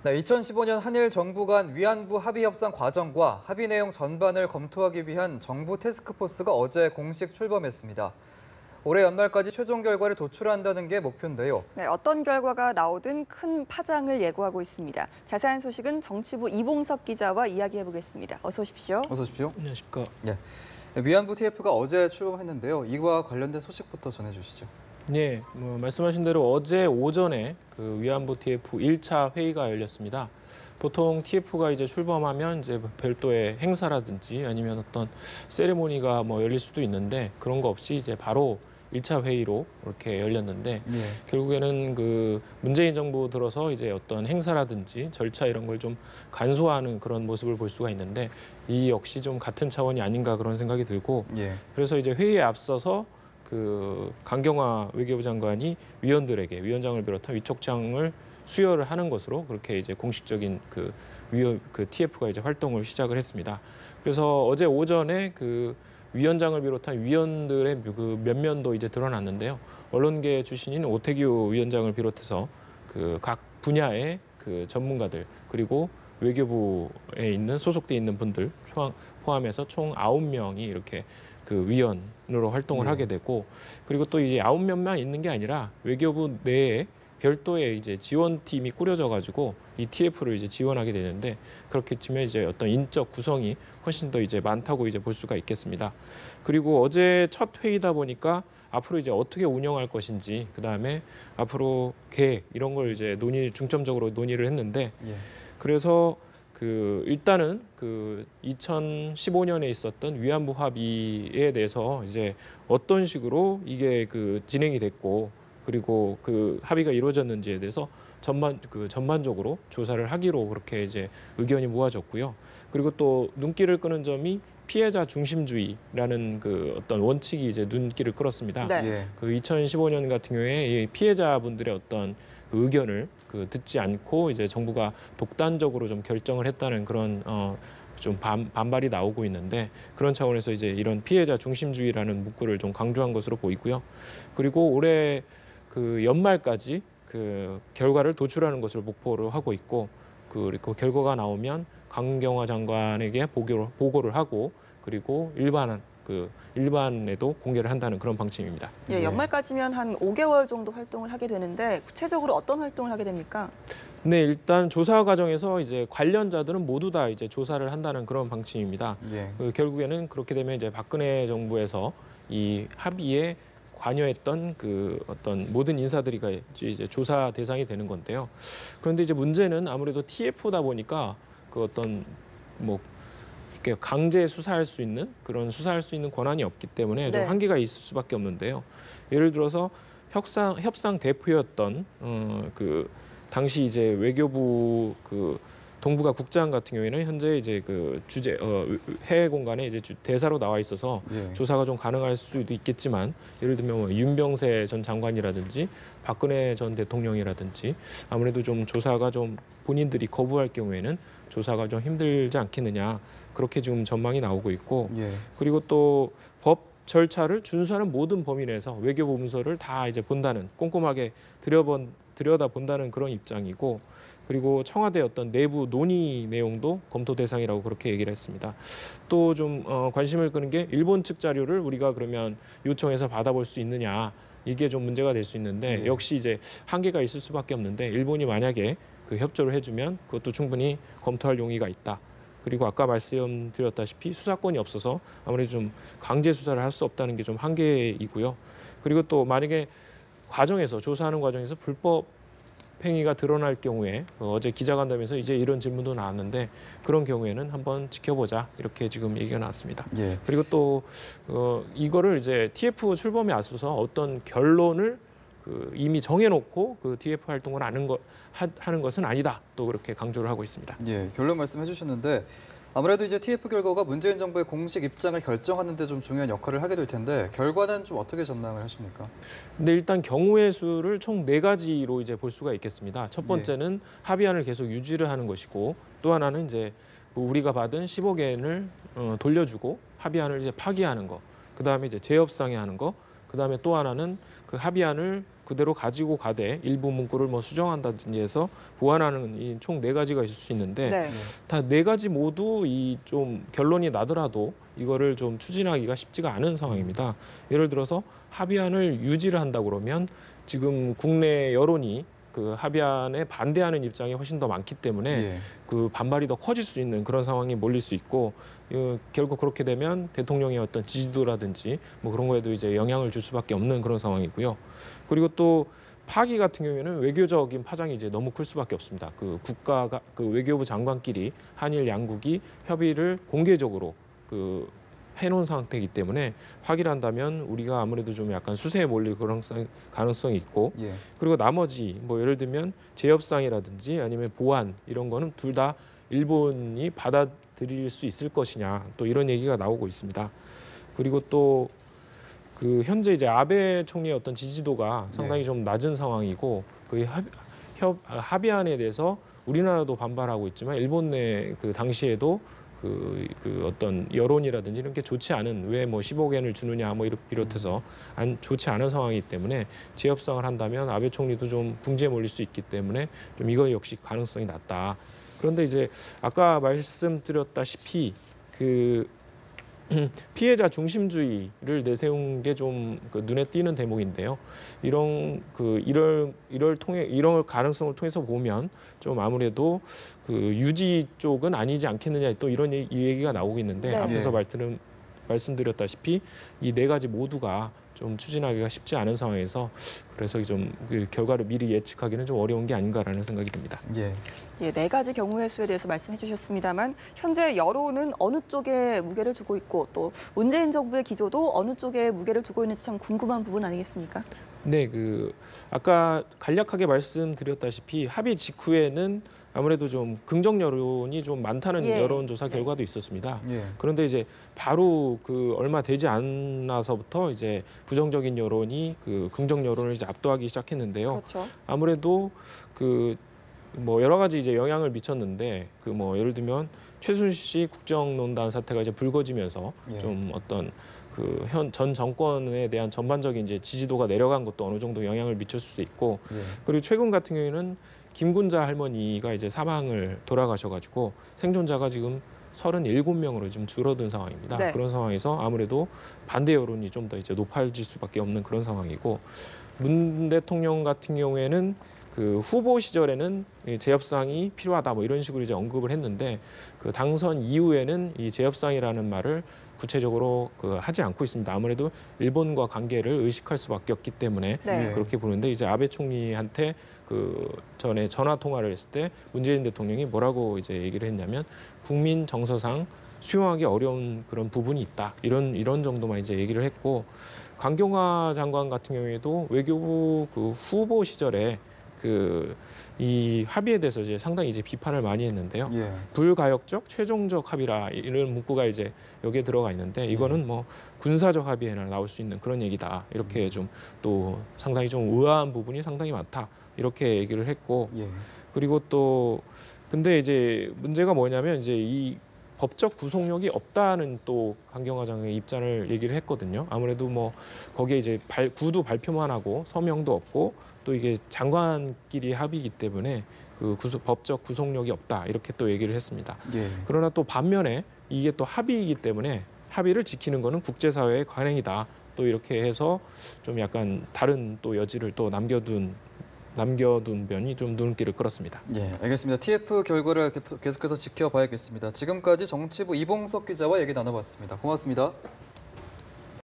네, 2015년 한일 정부 간 위안부 합의 협상 과정과 합의 내용 전반을 검토하기 위한 정부 태스크포스가 어제 공식 출범했습니다. 올해 연말까지 최종 결과를 도출한다는 게 목표인데요. 네, 어떤 결과가 나오든 큰 파장을 예고하고 있습니다. 자세한 소식은 정치부 이봉석 기자와 이야기해보겠습니다. 어서 오십시오. 어서 오십시오. 안녕하십니까. 네, 위안부 TF가 어제 출범했는데요. 이와 관련된 소식부터 전해주시죠. 네, 말씀하신 대로 어제 오전에 그 위안부 TF 1차 회의가 열렸습니다. 보통 TF가 이제 출범하면 이제 별도의 행사라든지 아니면 어떤 세레모니가 열릴 수도 있는데 그런 거 없이 이제 바로 1차 회의로 이렇게 열렸는데 예. 결국에는 그 문재인 정부 들어서 이제 어떤 행사라든지 절차 이런 걸 좀 간소화하는 그런 모습을 볼 수가 있는데 이 역시 좀 같은 차원이 아닌가 그런 생각이 들고 예. 그래서 이제 회의에 앞서서 그 강경화 외교부 장관이 위원들에게 위원장을 비롯한 위촉장을 수여를 하는 것으로 그렇게 이제 공식적인 그 TF가 이제 활동을 시작을 했습니다. 그래서 어제 오전에 그 위원장을 비롯한 위원들의 그 면면도 이제 드러났는데요. 언론계 출신인 오태규 위원장을 비롯해서 그 각 분야의 그 전문가들 그리고 외교부에 있는 소속돼 있는 분들 포함해서 총 9명이 이렇게 그 위원으로 활동을 예. 하게 되고 그리고 또 이제 9명만 있는 게 아니라 외교부 내에 별도의 이제 지원팀이 꾸려져 가지고 이 TF를 이제 지원하게 되는데 그렇게 치면 이제 어떤 인적 구성이 훨씬 더 이제 많다고 이제 볼 수가 있겠습니다. 그리고 어제 첫 회의다 보니까 앞으로 이제 어떻게 운영할 것인지 그다음에 앞으로 계획 이런 걸 이제 중점적으로 논의를 했는데 예. 그래서 그 일단은 그 2015년에 있었던 위안부 합의에 대해서 이제 어떤 식으로 이게 그 진행이 됐고 그리고 그 합의가 이루어졌는지에 대해서 전반적으로 조사를 하기로 그렇게 이제 의견이 모아졌고요. 그리고 또 눈길을 끄는 점이 피해자 중심주의라는 그 어떤 원칙이 이제 눈길을 끌었습니다. 네. 예. 그 2015년 같은 경우에 이 피해자분들의 어떤 그 의견을 그 듣지 않고 이제 정부가 독단적으로 좀 결정을 했다는 그런 좀 반발이 나오고 있는데 그런 차원에서 이제 이런 피해자 중심주의라는 문구를 좀 강조한 것으로 보이고요. 그리고 올해 그 연말까지 그 결과를 도출하는 것을 목표로 하고 있고 그리고 결과가 나오면 강경화 장관에게 보고를 하고 그리고 일반에도 공개를 한다는 그런 방침입니다. 예, 연말까지면 한 5개월 정도 활동을 하게 되는데 구체적으로 어떤 활동을 하게 됩니까? 네, 일단 조사 과정에서 이제 관련자들은 모두 다 이제 조사를 한다는 그런 방침입니다. 예. 결국에는 그렇게 되면 이제 박근혜 정부에서 이 합의에 관여했던 그 어떤 모든 인사들이 이제 조사 대상이 되는 건데요. 그런데 이제 문제는 아무래도 TF다 보니까 그 어떤 이렇게 강제 수사할 수 있는 권한이 없기 때문에 좀 네. 한계가 있을 수밖에 없는데요. 예를 들어서 협상 대표였던 그 당시 이제 외교부 그 동북아 국장 같은 경우에는 현재 이제 그 해외 공간에 이제 대사로 나와 있어서 예. 조사가 좀 가능할 수도 있겠지만 예를 들면 윤병세 전 장관이라든지 박근혜 전 대통령이라든지 아무래도 좀 조사가 좀 본인들이 거부할 경우에는 조사가 좀 힘들지 않겠느냐 그렇게 지금 전망이 나오고 있고 예. 그리고 또 법 절차를 준수하는 모든 범위 내에서 외교부 문서를 다 이제 본다는 꼼꼼하게 들여다본다는 그런 입장이고 그리고 청와대 어떤 내부 논의 내용도 검토 대상이라고 그렇게 얘기를 했습니다. 또 좀 관심을 끄는 게 일본 측 자료를 우리가 그러면 요청해서 받아볼 수 있느냐 이게 좀 문제가 될 수 있는데 네. 역시 이제 한계가 있을 수밖에 없는데 일본이 만약에 그 협조를 해주면 그것도 충분히 검토할 용의가 있다. 그리고 아까 말씀드렸다시피 수사권이 없어서 아무래도 좀 강제 수사를 할 수 없다는 게 좀 한계이고요. 그리고 또 만약에 조사하는 과정에서 불법 행위가 드러날 경우에 어제 기자간담회에서 이제 이런 질문도 나왔는데 그런 경우에는 한번 지켜보자 이렇게 지금 얘기가 나왔습니다. 예. 그리고 또 이거를 이제 TF 출범에 앞서서 어떤 결론을 이미 정해놓고 그 TF 활동을 하는 것은 아니다. 또 그렇게 강조를 하고 있습니다. 예. 결론 말씀해 주셨는데 아무래도 이제 TF 결과가 문재인 정부의 공식 입장을 결정하는 데 좀 중요한 역할을 하게 될 텐데 결과는 좀 어떻게 전망을 하십니까? 근데 일단 경우의 수를 총 4가지로 이제 볼 수가 있겠습니다. 첫 번째는 합의안을 계속 유지를 하는 것이고 또 하나는 이제 우리가 받은 15개 엔을 돌려주고 합의안을 이제 파기하는 거. 그다음에 이제 재협상에 하는 거. 그다음에 또 하나는 그 합의안을 그대로 가지고 가되 일부 문구를 뭐 수정한다든지 해서 보완하는 이 총 4가지가 있을 수 있는데 네. 다 4가지 모두 이 좀 결론이 나더라도 이거를 좀 추진하기가 쉽지가 않은 상황입니다. 예를 들어서 합의안을 유지를 한다 그러면 지금 국내 여론이 그 합의안에 반대하는 입장이 훨씬 더 많기 때문에 예. 그 반발이 더 커질 수 있는 그런 상황이 몰릴 수 있고 결국 그렇게 되면 대통령의 어떤 지지도라든지 뭐 그런 거에도 이제 영향을 줄 수밖에 없는 그런 상황이고요. 그리고 또 파기 같은 경우에는 외교적인 파장이 이제 너무 클 수밖에 없습니다. 그 국가가 그 외교부 장관끼리 한일 양국이 협의를 공개적으로 그 해놓은 상태이기 때문에 파기를 한다면 우리가 아무래도 좀 약간 수세에 몰릴 그런 가능성이 있고 예. 그리고 나머지 뭐 예를 들면 재협상이라든지 아니면 보안 이런 거는 둘 다 일본이 받아들일 수 있을 것이냐 또 이런 얘기가 나오고 있습니다. 그리고 또 그 현재 이제 아베 총리의 어떤 지지도가 상당히 좀 낮은 상황이고 그 합의안에 대해서 우리나라도 반발하고 있지만 일본 내 그 당시에도 그 어떤 여론이라든지 이런 게 좋지 않은 왜 뭐 15개를 주느냐 뭐 이렇게 비롯해서 좋지 않은 상황이기 때문에 재협상을 한다면 아베 총리도 좀 궁지에 몰릴 수 있기 때문에 좀 이거 역시 가능성이 낮다. 그런데 이제 아까 말씀드렸다시피 그 피해자 중심주의를 내세운 게 좀 그 눈에 띄는 대목인데요. 이런 가능성을 통해서 보면 좀 아무래도 그 유지 쪽은 아니지 않겠느냐 또 이런 이 얘기가 나오고 있는데 네. 앞에서 말씀드렸다시피 이 4가지 모두가 좀 추진하기가 쉽지 않은 상황에서 그래서 좀 그 결과를 미리 예측하기는 좀 어려운 게 아닌가라는 생각이 듭니다. 예. 예, 4가지 경우의 수에 대해서 말씀해 주셨습니다만 현재 여론은 어느 쪽에 무게를 두고 있고 또 문재인 정부의 기조도 어느 쪽에 무게를 두고 있는지 참 궁금한 부분 아니겠습니까? 네, 그 아까 간략하게 말씀드렸다시피 합의 직후에는 아무래도 좀 긍정 여론이 좀 많다는 예. 여론조사 결과도 있었습니다. 예. 그런데 이제 바로 그 얼마 되지 않아서부터 이제 부정적인 여론이 그 긍정 여론을 이제 압도하기 시작했는데요. 그렇죠. 아무래도 그 뭐 여러 가지 이제 영향을 미쳤는데 그 뭐 예를 들면 최순실 국정농단 사태가 이제 불거지면서 예. 좀 어떤 그 전 정권에 대한 전반적인 이제 지지도가 내려간 것도 어느 정도 영향을 미쳤을 수도 있고 예. 그리고 최근 같은 경우에는 김군자 할머니가 이제 사망을 돌아가셔가지고 생존자가 지금 37명으로 좀 줄어든 상황입니다. 네. 그런 상황에서 아무래도 반대 여론이 좀 더 이제 높아질 수밖에 없는 그런 상황이고 문 대통령 같은 경우에는 그 후보 시절에는 재협상이 필요하다 뭐 이런 식으로 이제 언급을 했는데 그 당선 이후에는 이 재협상이라는 말을 구체적으로 하지 않고 있습니다. 아무래도 일본과 관계를 의식할 수밖에 없기 때문에 네. 그렇게 보는데 이제 아베 총리한테 그 전에 전화 통화를 했을 때 문재인 대통령이 뭐라고 이제 얘기를 했냐면 국민 정서상 수용하기 어려운 그런 부분이 있다. 이런 정도만 이제 얘기를 했고 강경화 장관 같은 경우에도 외교부 그 후보 시절에 이 합의에 대해서 이제 상당히 이제 비판을 많이 했는데요. 예. 불가역적 최종적 합의라 이런 문구가 이제 여기에 들어가 있는데 이거는 뭐 군사적 합의에나 나올 수 있는 그런 얘기다. 이렇게 좀 또 상당히 좀 의아한 부분이 상당히 많다. 이렇게 얘기를 했고 예. 그리고 또 근데 이제 문제가 뭐냐면 이제 이 법적 구속력이 없다는 또 강경화 장관의 입장을 얘기를 했거든요. 아무래도 뭐 거기에 이제 구두 발표만 하고 서명도 없고 또 이게 장관끼리 합의이기 때문에 그 법적 구속력이 없다 이렇게 또 얘기를 했습니다. 예. 그러나 또 반면에 이게 또 합의이기 때문에 합의를 지키는 거는 국제사회의 관행이다. 또 이렇게 해서 좀 약간 다른 또 여지를 또 남겨둔 면이 좀 눈길을 끌었습니다. 예, 알겠습니다. TF 결과를 계속해서 지켜봐야겠습니다. 지금까지 정치부 이봉석 기자와 얘기 나눠봤습니다. 고맙습니다.